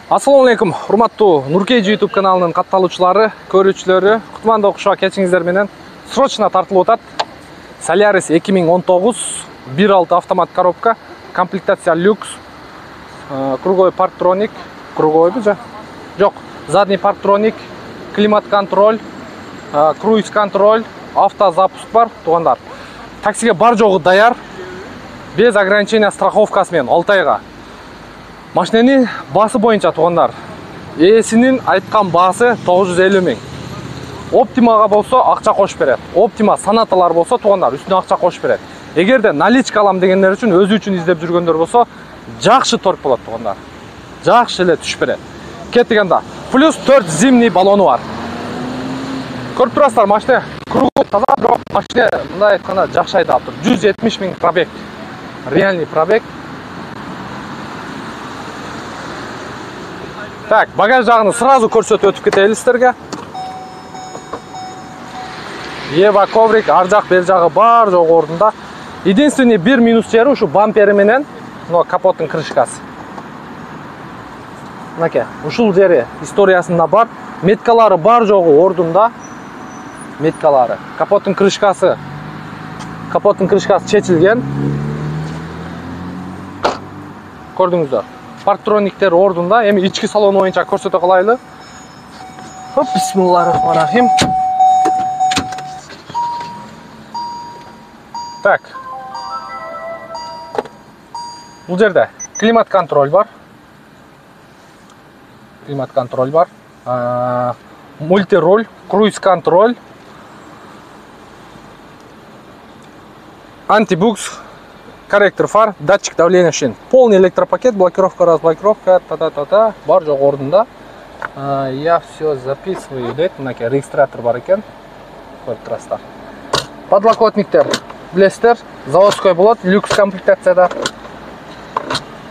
Assalamu алейкум, урматтуу Нуркейджи YouTube каналынын катталуучулары, көрүүчүлөрү, кутмандуу кушак кетиңиздер менен срочно тартылып атат. Solaris 2019 1.6 автомат коробка, комплектация люкс, круговой парктроник, круговой бу жок, задний парктроник, климат контроль, круиз контроль, автозапуск бар, туугандар. Таксиге бар жогу даяр, без ограничения страховкасы менен 6 айга. Машинени басы боюнча туугандар. Ээсинин айткан басы 950 миң. Оптимага болсо акча кошуп берет. Оптима санаталар болсо туугандар үстүнө акча кошуп берет. Эгерде наличка алам дегендер үчүн, өзү үчүн издеп жүргөндөр болсо, жакшы торг болот туугандар. Жакшы эле түшүп берет. Кеттик анда. Плюс 4 зимний баллону бар. Көрүп турасыздар, машина кругу таза, бирок машина мындай айтканда жакшы айдалып тур. 170 миң пробег. Реальный пробег. Так, багаж жагын сразу көрсөтүп өтүп кетели сиздерге. Ева коврик, ар жак бер жагы бар жок ордунда. Единственный бир минус жери ушу бампери менен, но капоттун крышкасы. Мынакей, ушул жери историясында бар. Меткалары бар жогу ордунда. Меткалары. Капоттун крышкасы чечилген. Көрдүңүздөр. Парктрониктер ордунда. Эми ички салон боюнча көрсөтө калайлы. Хоп, бисмиллахиррахманиррахим. Так. Бул жерде климат контроль бар. Мультироль, круиз контроль. Антибукс, корректор фар, датчик давления шин. Полный электропакет, блокировка, разблокировка, та-та-та-та. Бар жок ордунда. Я все записываю, дейт. Мынакей регистратор бар экен. Көрүп турасыздар. Подлокотниктер билесиздер, заводской болот, люкс комплектацияда.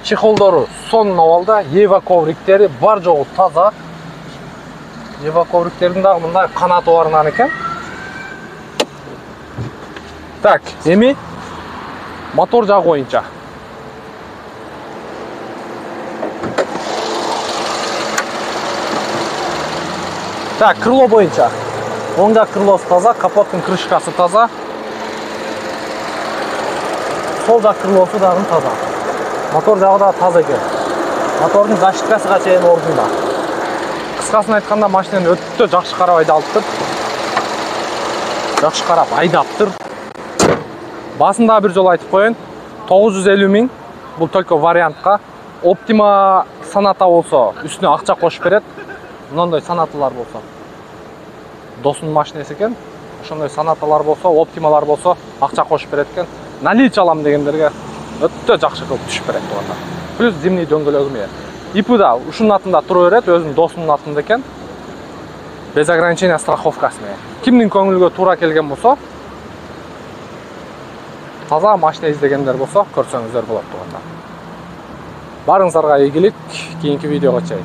Чехолдору сонун абалда, Ева ковриктери бар жогу таза. Ева ковриктердин дагы мындай канаты барынан экен. Так, эми мотор жагы боюнча. Так, крыло боюнча. Оң жак крылосу таза, капоттун крышкасы таза. Сол жак крылосу дагы таза. Мотор жагы да таза экен. Мотордун защиткасыга чейин ордунда. Кыскасын айтканда машинени өтө жакшы карап айдалыптыр. Жакшы карап айдаптыр. Басында бир жолу айтып коеюн, 950 миң. Бул только вариантка. Оптима саната болсо, үстүнө акча кошуп берет. Мындай санаталар болсо, досунун машинеси экен. Ошондой санаталар болсо, оптималар болсо, акча кошуп берет экен. Налич алам дегендерге өтө жакшы кылып түшүп берет туганда. Плюс зимний дөңгөлөгү менен. ИПУ да ушунун атында тура берет, өзүнүн досунун атында экен. Без ограничения страховкасы менен. Кимдин көңүлгө туура келген болсо, таза машина издегендер болсо, көрсөңүздөр болот туганда. Барыңыздарга ийгилик, кийинки видеого чейин.